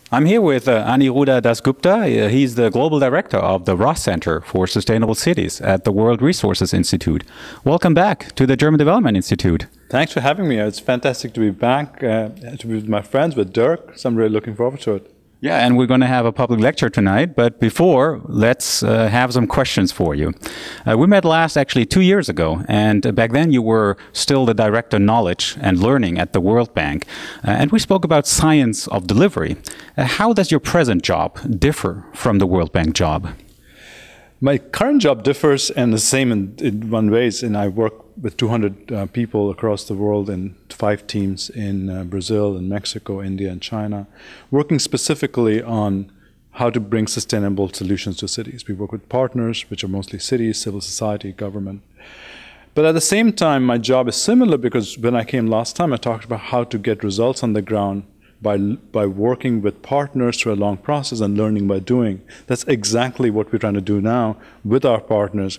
I'm here with Aniruddha Dasgupta. He's the Global Director of the Ross Center for Sustainable Cities at the World Resources Institute. Welcome back to the German Development Institute. Thanks for having me. It's fantastic to be back, to be with my friends, with Dirk. So I'm really looking forward to it. Yeah, and we're going to have a public lecture tonight, but before, let's have some questions for you. We met last actually 2 years ago, and back then you were still the Director of Knowledge and Learning at the World Bank, and we spoke about science of delivery. How does your present job differ from the World Bank job? My current job differs and the same in one ways, and I work with 200 people across the world in 5 teams in Brazil and Mexico, India and China, working specifically on how to bring sustainable solutions to cities. We work with partners, which are mostly cities, civil society, government. But at the same time, my job is similar because when I came last time, I talked about how to get results on the ground by working with partners through a long process and learning by doing. That's exactly what we're trying to do now with our partners,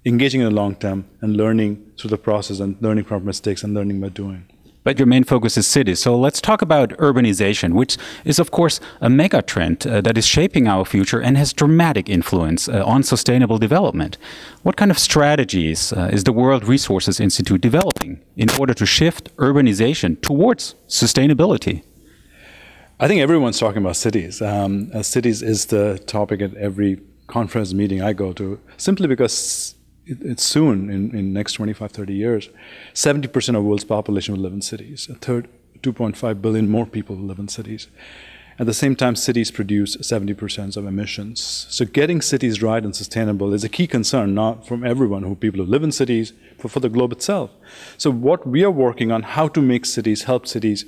engaging in the long term and learning through the process and learning from mistakes and learning by doing. But your main focus is cities. So let's talk about urbanization, which is, of course, a mega trend that is shaping our future and has dramatic influence on sustainable development. What kind of strategies is the World Resources Institute developing in order to shift urbanization towards sustainability? I think everyone's talking about cities. Cities is the topic at every conference meeting I go to, simply because it's soon, in next 25, 30 years, 70% of the world's population will live in cities. 2.5 billion more people will live in cities. At the same time, cities produce 70% of emissions. So getting cities right and sustainable is a key concern, not from everyone, people who live in cities, but for the globe itself. So what we are working on, how to make cities, help cities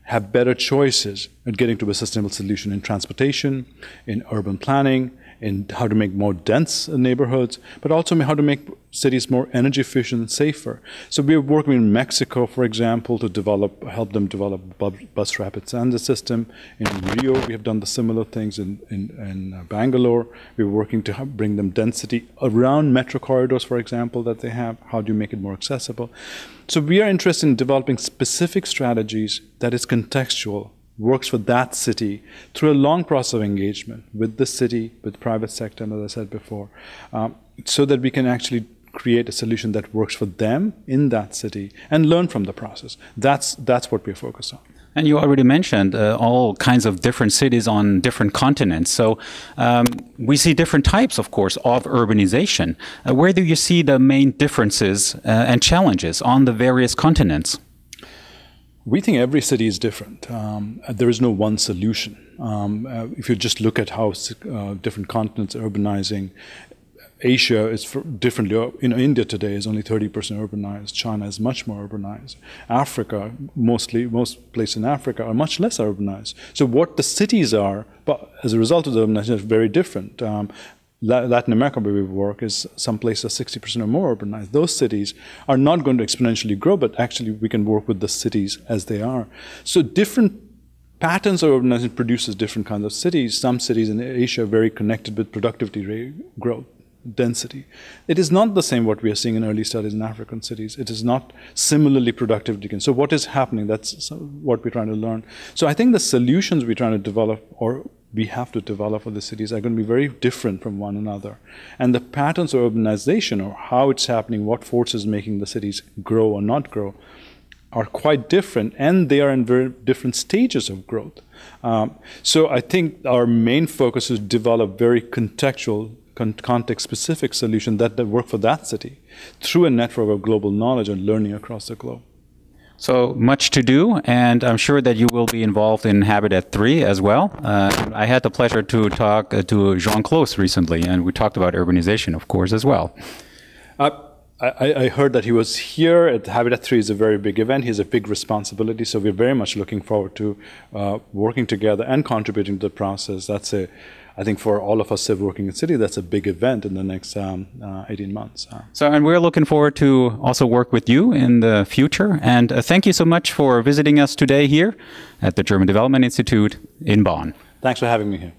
have better choices at getting to a sustainable solution in transportation, in urban planning, in how to make more dense neighborhoods, but also how to make cities more energy efficient and safer. So we are working in Mexico, for example, to help them develop bus rapid transit system. In Rio, we have done the similar things. In Bangalore, we're working to bring them density around metro corridors, for example, that they have. How do you make it more accessible? So we are interested in developing specific strategies that is contextual, works for that city through a long process of engagement with the city, with private sector, and as I said before, so that we can actually create a solution that works for them in that city and learn from the process. That's what we're focused on. And you already mentioned all kinds of different cities on different continents. So we see different types, of course, of urbanization. Where do you see the main differences and challenges on the various continents? We think every city is different. There is no one solution. If you just look at how different continents are urbanizing, Asia is differently. India today is only 30% urbanized. China is much more urbanized. Africa, most places in Africa are much less urbanized. So what the cities are, but as a result of the urbanization, is very different. Latin America, where we work, is some places 60% or more urbanized. Those cities are not going to exponentially grow, but actually we can work with the cities as they are. So different patterns of urbanization produces different kinds of cities. Some cities in Asia are very connected with productivity growth, density. It is not the same what we are seeing in early studies in African cities. It is not similarly productivity. So what is happening? That's what we're trying to learn. So I think the solutions we're trying to develop, or we have to develop for the cities, are going to be very different from one another. And the patterns of urbanization, or how it's happening, what forces making the cities grow or not grow, are quite different, and they are in very different stages of growth. So I think our main focus is to develop very contextual, context-specific solutions that work for that city through a network of global knowledge and learning across the globe. So much to do, and I'm sure that you will be involved in Habitat 3 as well. I had the pleasure to talk to Jean-Claude recently, and we talked about urbanization, of course, as well. I heard that he was here. Habitat 3 is a very big event. He has a big responsibility, so we're very much looking forward to working together and contributing to the process. That's I think for all of us working in the city, that's a big event in the next 18 months. And we're looking forward to also work with you in the future. And thank you so much for visiting us today here at the German Development Institute in Bonn. Thanks for having me here.